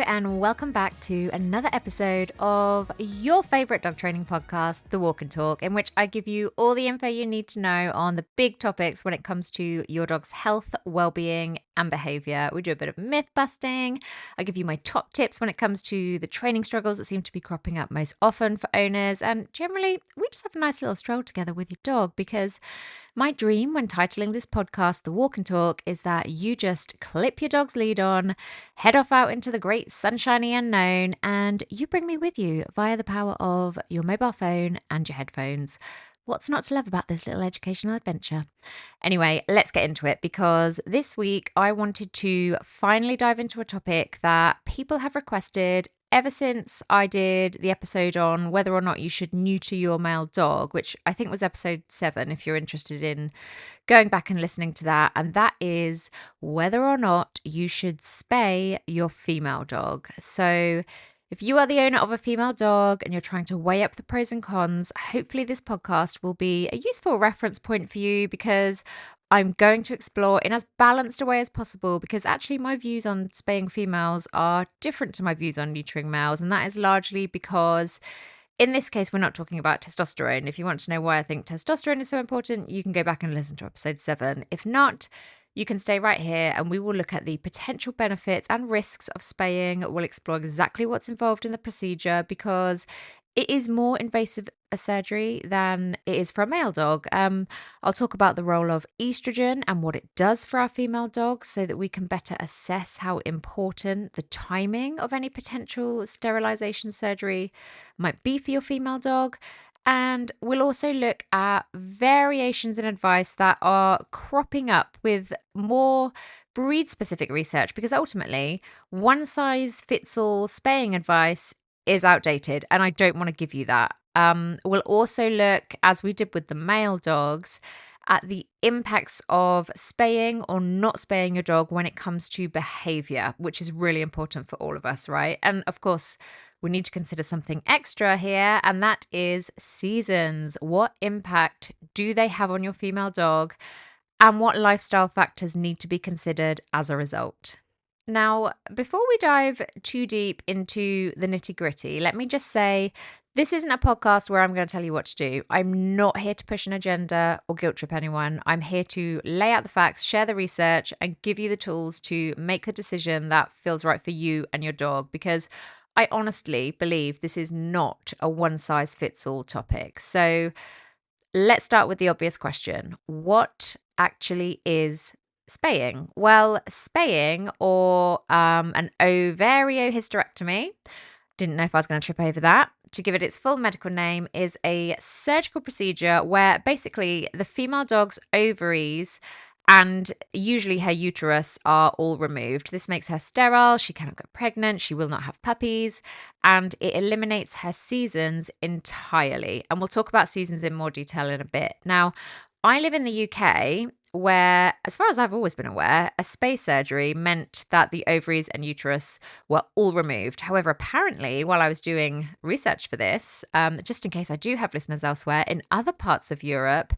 and welcome back to another episode of your favourite dog training podcast, The Walk and Talk, in which I give you all the info you need to know on the big topics when it comes to your dog's health, well-being and behaviour. We do a bit of myth busting. I give you my top tips when it comes to the training struggles that seem to be cropping up most often for owners, and generally we just have a nice little stroll together with your dog, because my dream when titling this podcast The Walk and Talk is that you just clip your dog's lead on, head off out into the great sunshiny unknown, and you bring me with you via the power of your mobile phone and your headphones. What's not to love about this little educational adventure? Anyway, let's get into it, because this week I wanted to finally dive into a topic that people have requested ever since I did the episode on whether or not you should neuter your male dog, which I think was episode 7, if you're interested in going back and listening to that. And that is whether or not you should spay your female dog. So if you are the owner of a female dog and you're trying to weigh up the pros and cons, hopefully this podcast will be a useful reference point for you, because I'm going to explore in as balanced a way as possible, because actually my views on spaying females are different to my views on neutering males. And that is largely because in this case, we're not talking about testosterone. If you want to know why I think testosterone is so important, you can go back and listen to episode 7. If not, you can stay right here and we will look at the potential benefits and risks of spaying. We'll explore exactly what's involved in the procedure, because it is more invasive a surgery than it is for a male dog. I'll talk about the role of estrogen and what it does for our female dogs, so that we can better assess how important the timing of any potential sterilization surgery might be for your female dog. And we'll also look at variations in advice that are cropping up with more breed-specific research, because ultimately, one-size-fits-all spaying advice is outdated, and I don't want to give you that. We'll also look, as we did with the male dogs, at the impacts of spaying or not spaying your dog when it comes to behaviour, which is really important for all of us, right? And of course, we need to consider something extra here, and that is seasons. What impact do they have on your female dog, and what lifestyle factors need to be considered as a result? Now, before we dive too deep into the nitty-gritty, let me just say this isn't a podcast where I'm going to tell you what to do. I'm not here to push an agenda or guilt trip anyone. I'm here to lay out the facts, share the research, and give you the tools to make the decision that feels right for you and your dog, because I honestly believe this is not a one-size-fits-all topic. So let's start with the obvious question. What actually is spaying? Well, spaying, or an ovariohysterectomy, didn't know if I was going to trip over that, to give it its full medical name, is a surgical procedure where basically the female dog's ovaries and usually her uterus are all removed. This makes her sterile. She cannot get pregnant. She will not have puppies. And it eliminates her seasons entirely. And we'll talk about seasons in more detail in a bit. Now, I live in the UK, where, as far as I've always been aware, a Spay surgery meant that the ovaries and uterus were all removed. However, apparently, while I was doing research for this, just in case I do have listeners elsewhere, in other parts of Europe,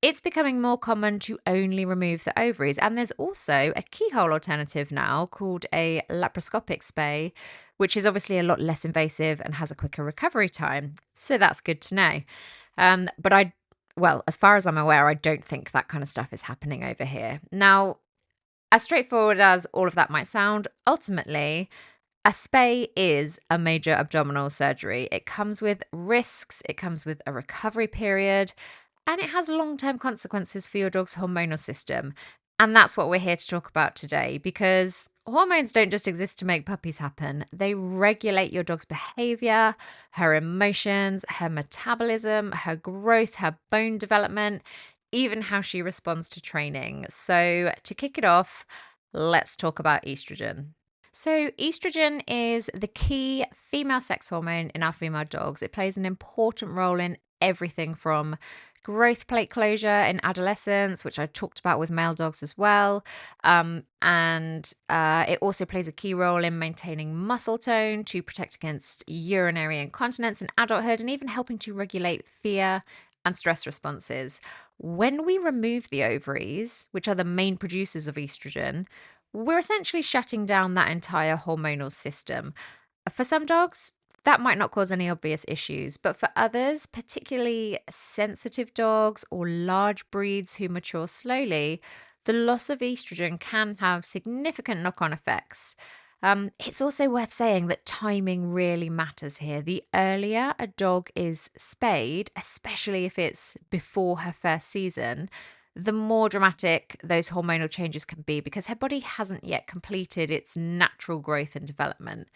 it's becoming more common to only remove the ovaries. And there's also a keyhole alternative now called a laparoscopic spay, which is obviously a lot less invasive and has a quicker recovery time. So that's good to know. Well, as far as I'm aware, I don't think that kind of stuff is happening over here. Now, as straightforward as all of that might sound, ultimately, a spay is a major abdominal surgery. It comes with risks, it comes with a recovery period, and it has long-term consequences for your dog's hormonal system. And that's what we're here to talk about today, because hormones don't just exist to make puppies happen. They regulate your dog's behavior, her emotions, her metabolism, her growth, her bone development, even how she responds to training. So to kick it off, let's talk about estrogen. So estrogen is the key female sex hormone in our female dogs. It plays an important role in everything from growth plate closure in adolescence, which I talked about with male dogs as well. It also plays a key role in maintaining muscle tone to protect against urinary incontinence in adulthood, and even helping to regulate fear and stress responses. When we remove the ovaries, which are the main producers of estrogen, we're essentially shutting down that entire hormonal system. For some dogs, that might not cause any obvious issues, but for others, particularly sensitive dogs or large breeds who mature slowly, the loss of estrogen can have significant knock on effects. It's also worth saying that timing really matters here. The earlier a dog is spayed, especially if it's before her first season, the more dramatic those hormonal changes can be because her body hasn't yet completed its natural growth and development.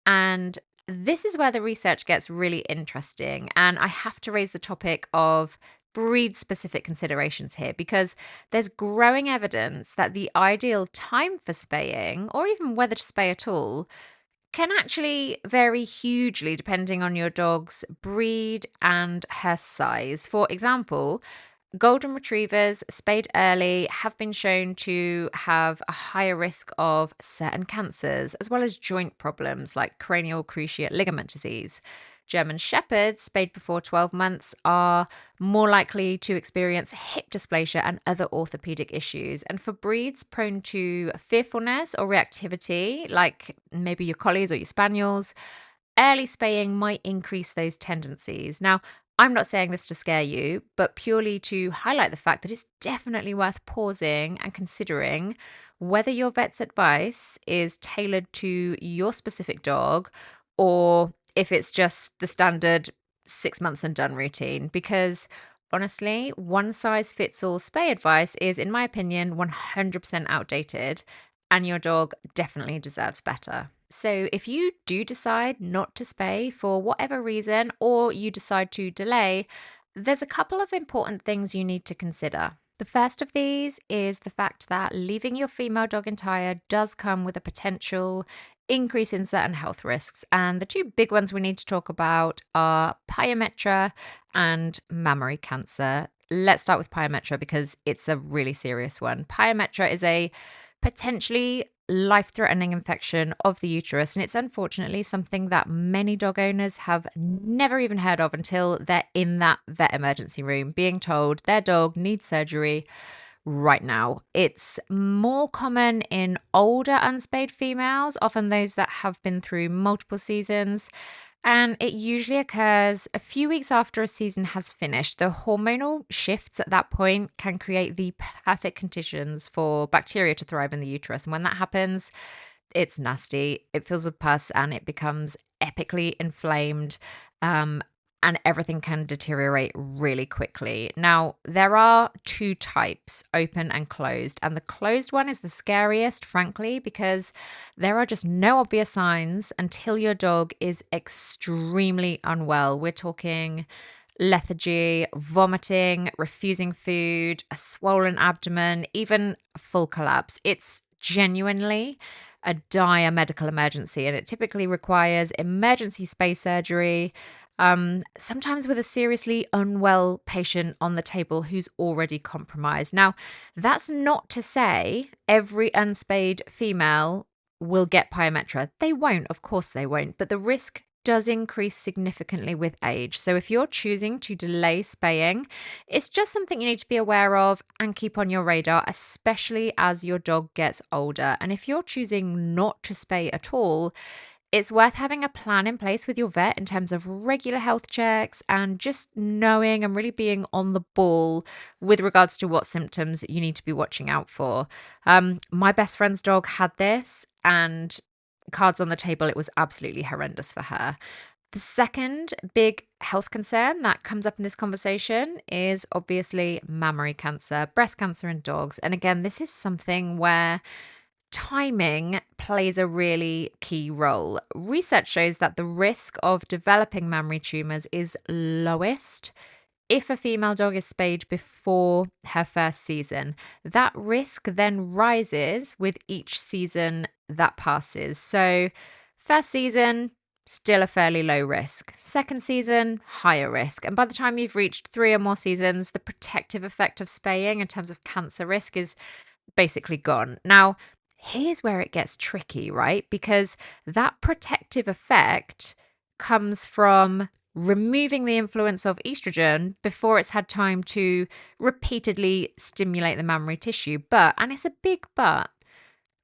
And this is where the research gets really interesting. And I have to raise the topic of breed specific considerations here because there's growing evidence that the ideal time for spaying, or even whether to spay at all, can actually vary hugely depending on your dog's breed and her size. For example, golden retrievers spayed early have been shown to have a higher risk of certain cancers, as well as joint problems like cranial cruciate ligament disease. German shepherds spayed before 12 months are more likely to experience hip dysplasia and other orthopedic issues. And for breeds prone to fearfulness or reactivity, like maybe your collies or your spaniels, early spaying might increase those tendencies. Now, I'm not saying this to scare you, but purely to highlight the fact that it's definitely worth pausing and considering whether your vet's advice is tailored to your specific dog or if it's just the standard 6 months and done routine. Because honestly, one size fits all spay advice is, in my opinion, 100% outdated, and your dog definitely deserves better. So, if you do decide not to spay for whatever reason, or you decide to delay, there's a couple of important things you need to consider. The first of these is the fact that leaving your female dog entire does come with a potential increase in certain health risks. And the two big ones we need to talk about are pyometra and mammary cancer. Let's start with pyometra because it's a really serious one. Pyometra is a potentially life-threatening infection of the uterus, and it's unfortunately something that many dog owners have never even heard of until they're in that vet emergency room being told their dog needs surgery right now. It's more common in older unspayed females, often those that have been through multiple seasons. And it usually occurs a few weeks after a season has finished. The hormonal shifts at that point can create the perfect conditions for bacteria to thrive in the uterus. And when that happens, it's nasty. It fills with pus and it becomes epically inflamed. And everything can deteriorate really quickly. Now, there are two types, open and closed. And the closed one is the scariest, frankly, because there are just no obvious signs until your dog is extremely unwell. We're talking lethargy, vomiting, refusing food, a swollen abdomen, even a full collapse. It's genuinely a dire medical emergency, and it typically requires emergency spay surgery, sometimes with a seriously unwell patient on the table who's already compromised. Now, that's not to say every unspayed female will get pyometra. They won't, of course they won't, but the risk does increase significantly with age. So if you're choosing to delay spaying, it's just something you need to be aware of and keep on your radar, especially as your dog gets older. And if you're choosing not to spay at all, it's worth having a plan in place with your vet in terms of regular health checks and just knowing and really being on the ball with regards to what symptoms you need to be watching out for. My best friend's dog had this, and cards on the table, it was absolutely horrendous for her. The second big health concern that comes up in this conversation is obviously mammary cancer, breast cancer in dogs. And again, this is something where timing plays a really key role. Research shows that the risk of developing mammary tumors is lowest if a female dog is spayed before her first season. That risk then rises with each season that passes. So, first season, still a fairly low risk. Second season, higher risk. And by the time you've reached 3 or more seasons, the protective effect of spaying in terms of cancer risk is basically gone. Now, here's where it gets tricky, right? Because that protective effect comes from removing the influence of estrogen before it's had time to repeatedly stimulate the mammary tissue. But, and it's a big but,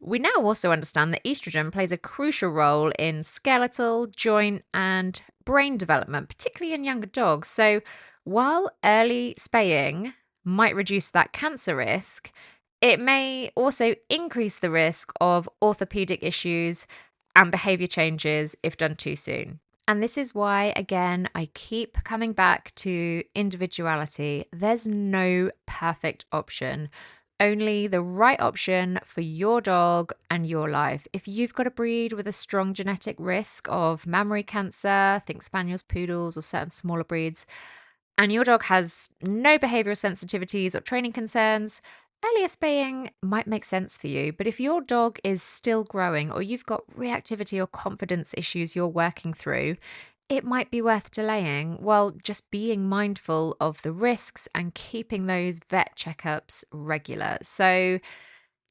We now also understand that estrogen plays a crucial role in skeletal, joint, and brain development, particularly in younger dogs. So, while early spaying might reduce that cancer risk, it may also increase the risk of orthopedic issues and behavior changes if done too soon. And this is why, again, I keep coming back to individuality. There's no perfect option, only the right option for your dog and your life. If you've got a breed with a strong genetic risk of mammary cancer, think spaniels, poodles, or certain smaller breeds, and your dog has no behavioral sensitivities or training concerns, earlier spaying might make sense for you. But if your dog is still growing or you've got reactivity or confidence issues you're working through, it might be worth delaying while just being mindful of the risks and keeping those vet checkups regular. So,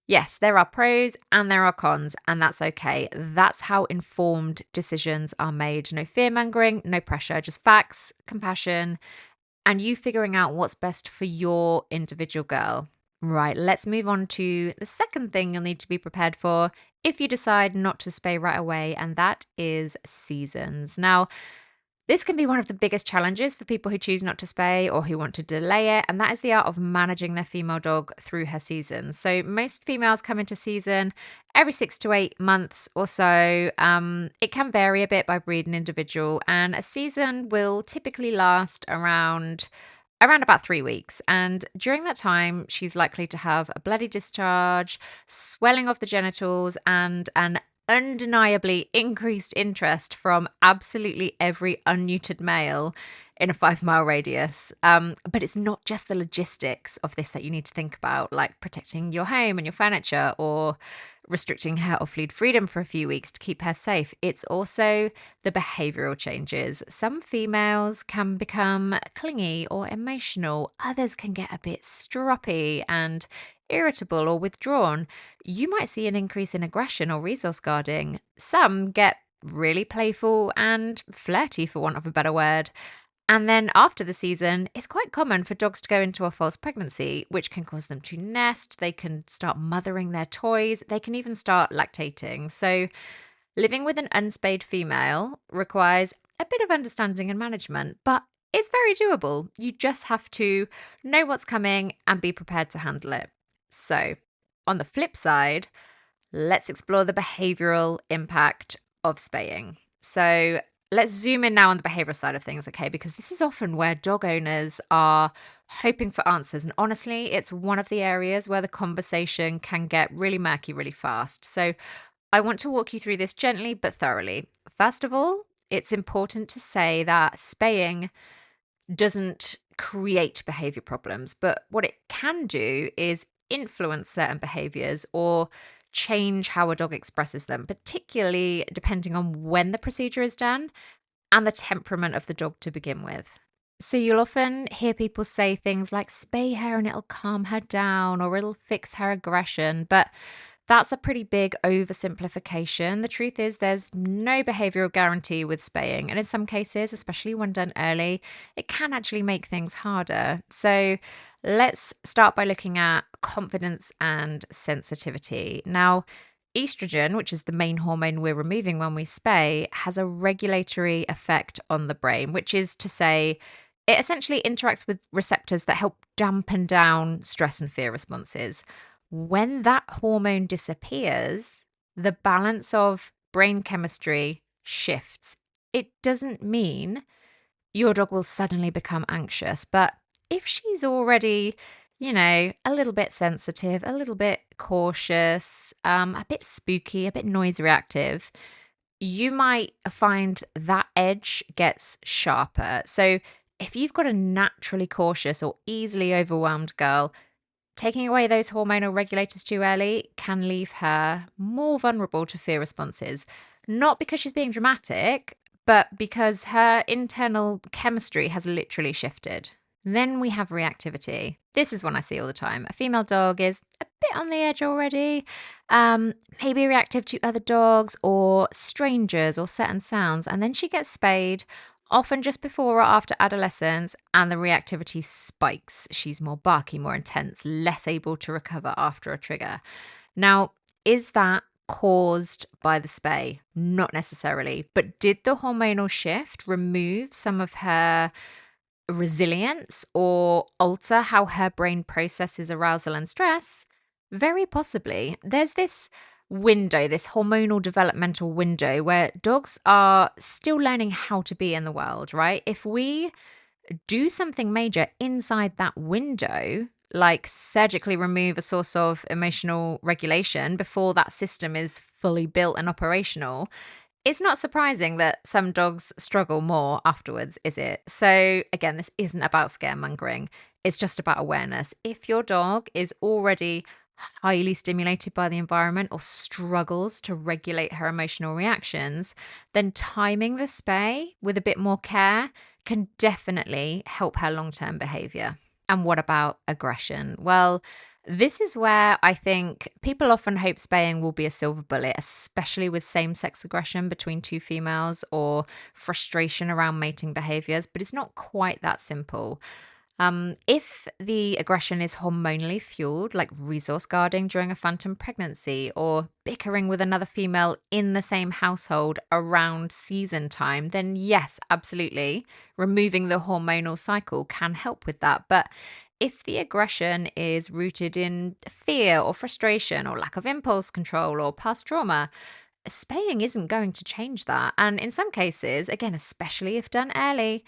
yes, there are pros and there are cons, and that's okay. That's how informed decisions are made. No fear mongering, no pressure, just facts, compassion, and you figuring out what's best for your individual girl. Right, let's move on to the second thing you'll need to be prepared for if you decide not to spay right away, and that is seasons. Now, this can be one of the biggest challenges for people who choose not to spay or who want to delay it, and that is the art of managing their female dog through her seasons. So, most females come into season every 6 to 8 months or so. It can vary a bit by breed and individual, and a season will typically last around about 3 weeks. And during that time, she's likely to have a bloody discharge, swelling of the genitals, and an undeniably increased interest from absolutely every unneutered male in a 5 mile radius. But it's not just the logistics of this that you need to think about, like protecting your home and your furniture or restricting her off-lead freedom for a few weeks to keep her safe. It's also the behavioral changes. Some females can become clingy or emotional. Others can get a bit stroppy and irritable or withdrawn. You might see an increase in aggression or resource guarding. Some get really playful and flirty, for want of a better word. And then after the season, it's quite common for dogs to go into a false pregnancy, which can cause them to nest. They can start mothering their toys. They can even start lactating. So, living with an unspayed female requires a bit of understanding and management, but it's very doable. You just have to know what's coming and be prepared to handle it. So, on the flip side, let's explore the behavioral impact of spaying. So, let's zoom in now on the behavioral side of things, okay? Because this is often where dog owners are hoping for answers. And honestly, it's one of the areas where the conversation can get really murky really fast. So, I want to walk you through this gently but thoroughly. First of all, it's important to say that spaying doesn't create behavior problems, but what it can do is influence certain behaviors or change how a dog expresses them, particularly depending on when the procedure is done and the temperament of the dog to begin with. So you'll often hear people say things like spay her and it'll calm her down or it'll fix her aggression, but that's a pretty big oversimplification. The truth is, there's no behavioral guarantee with spaying. And in some cases, especially when done early, it can actually make things harder. So let's start by looking at confidence and sensitivity. Now, estrogen, which is the main hormone we're removing when we spay, has a regulatory effect on the brain, which is to say, it essentially interacts with receptors that help dampen down stress and fear responses. When that hormone disappears, the balance of brain chemistry shifts. It doesn't mean your dog will suddenly become anxious, but if she's already, a little bit sensitive, a little bit cautious, a bit spooky, a bit noise reactive, you might find that edge gets sharper. So if you've got a naturally cautious or easily overwhelmed girl, taking away those hormonal regulators too early can leave her more vulnerable to fear responses, not because she's being dramatic, but because her internal chemistry has literally shifted. Then we have reactivity. This is one I see all the time. A female dog is a bit on the edge already, maybe reactive to other dogs or strangers or certain sounds, and then she gets spayed, often just before or after adolescence, and the reactivity spikes. She's more barky, more intense, less able to recover after a trigger. Now, is that caused by the spay? Not necessarily. But did the hormonal shift remove some of her resilience or alter how her brain processes arousal and stress? Very possibly. There's this window, this hormonal developmental window where dogs are still learning how to be in the world, right? If we do something major inside that window, like surgically remove a source of emotional regulation before that system is fully built and operational, it's not surprising that some dogs struggle more afterwards, is it? So, again, this isn't about scaremongering. It's just about awareness. If your dog is already highly stimulated by the environment or struggles to regulate her emotional reactions, then timing the spay with a bit more care can definitely help her long-term behavior. And what about aggression? Well, this is where I think people often hope spaying will be a silver bullet, especially with same sex aggression between two females or frustration around mating behaviors, but it's not quite that simple. If the aggression is hormonally fueled, like resource guarding during a phantom pregnancy or bickering with another female in the same household around season time, then yes, absolutely, removing the hormonal cycle can help with that. But if the aggression is rooted in fear or frustration or lack of impulse control or past trauma, spaying isn't going to change that. And in some cases, again, especially if done early,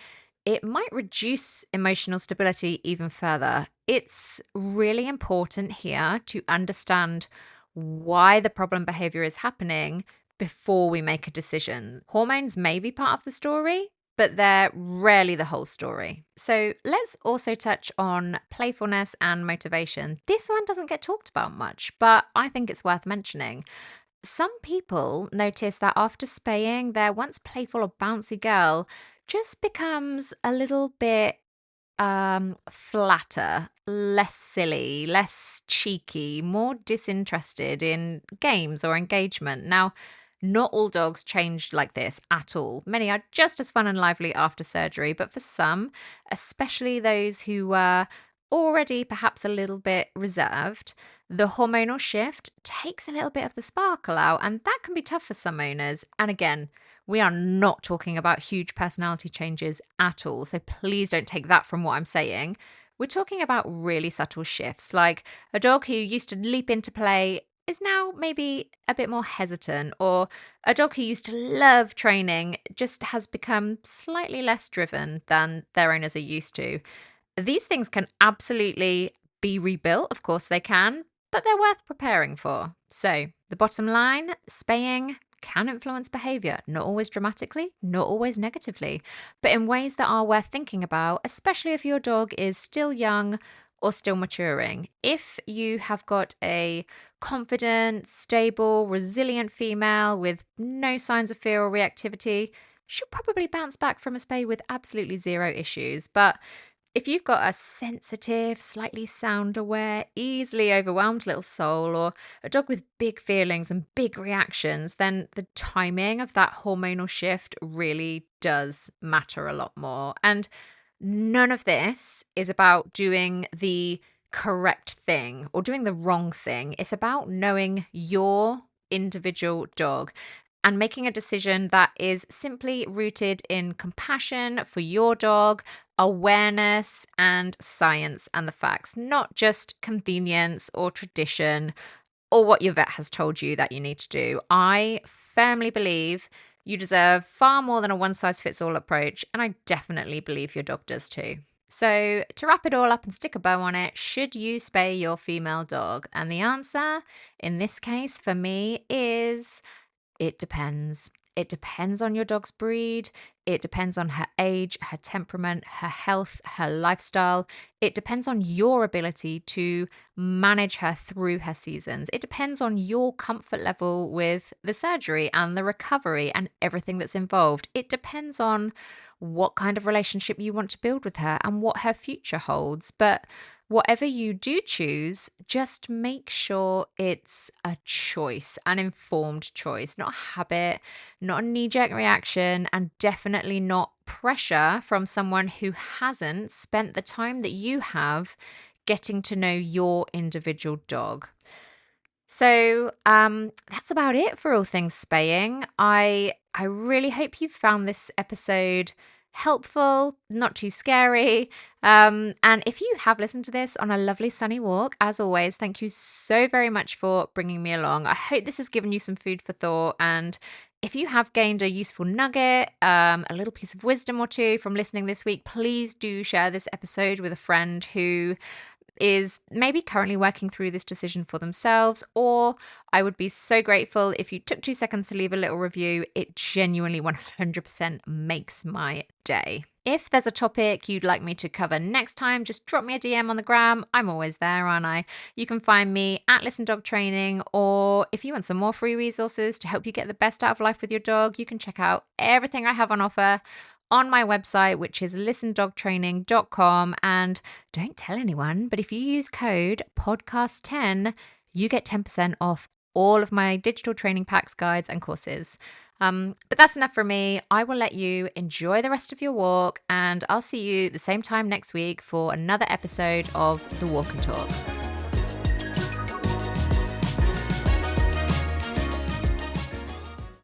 it might reduce emotional stability even further. It's really important here to understand why the problem behavior is happening before we make a decision. Hormones may be part of the story, but they're rarely the whole story. So let's also touch on playfulness and motivation. This one doesn't get talked about much, but I think it's worth mentioning. Some people notice that after spaying, their once playful or bouncy girl just becomes a little bit flatter, less silly, less cheeky, more disinterested in games or engagement. Now, not all dogs change like this at all. Many are just as fun and lively after surgery, but for some, especially those who were already perhaps a little bit reserved, the hormonal shift takes a little bit of the sparkle out, and that can be tough for some owners. And again, we are not talking about huge personality changes at all, so please don't take that from what I'm saying. We're talking about really subtle shifts, like a dog who used to leap into play is now maybe a bit more hesitant, or a dog who used to love training just has become slightly less driven than their owners are used to. These things can absolutely be rebuilt, of course they can, but they're worth preparing for. So, the bottom line, spaying can influence behavior, not always dramatically, not always negatively, but in ways that are worth thinking about, especially if your dog is still young or still maturing. If you have got a confident, stable, resilient female with no signs of fear or reactivity, she'll probably bounce back from a spay with absolutely zero issues. But if you've got a sensitive, slightly sound aware, easily overwhelmed little soul, or a dog with big feelings and big reactions, then the timing of that hormonal shift really does matter a lot more. And none of this is about doing the correct thing or doing the wrong thing. It's about knowing your individual dog and making a decision that is simply rooted in compassion for your dog, awareness, and science and the facts, not just convenience or tradition or what your vet has told you that you need to do. I firmly believe you deserve far more than a one-size-fits-all approach, and I definitely believe your dog does too. So, to wrap it all up and stick a bow on it, should you spay your female dog? And the answer, in this case for me, is it depends. It depends on your dog's breed. It depends on her age, her temperament, her health, her lifestyle. It depends on your ability to manage her through her seasons. It depends on your comfort level with the surgery and the recovery and everything that's involved. It depends on what kind of relationship you want to build with her and what her future holds. But whatever you do choose, just make sure it's a choice, an informed choice, not a habit, not a knee-jerk reaction, and definitely not pressure from someone who hasn't spent the time that you have getting to know your individual dog. So that's about it for all things spaying. I really hope you found this episode helpful, not too scary. And if you have listened to this on a lovely sunny walk, as always, thank you so very much for bringing me along. I hope this has given you some food for thought. And if you have gained a useful nugget, a little piece of wisdom or two from listening this week, please do share this episode with a friend who is maybe currently working through this decision for themselves, or I would be so grateful if you took 2 seconds to leave a little review. It genuinely 100% makes my day. If there's a topic you'd like me to cover next time, just drop me a DM on the gram. I'm always there, aren't I? You can find me at Listen Dog Training, or if you want some more free resources to help you get the best out of life with your dog, you can check out everything I have on offer on my website, which is listendogtraining.com. And don't tell anyone, but if you use code podcast10, you get 10% off all of my digital training packs, guides, and courses. But that's enough for me. I will let you enjoy the rest of your walk, and I'll see you the same time next week for another episode of The Walk and Talk.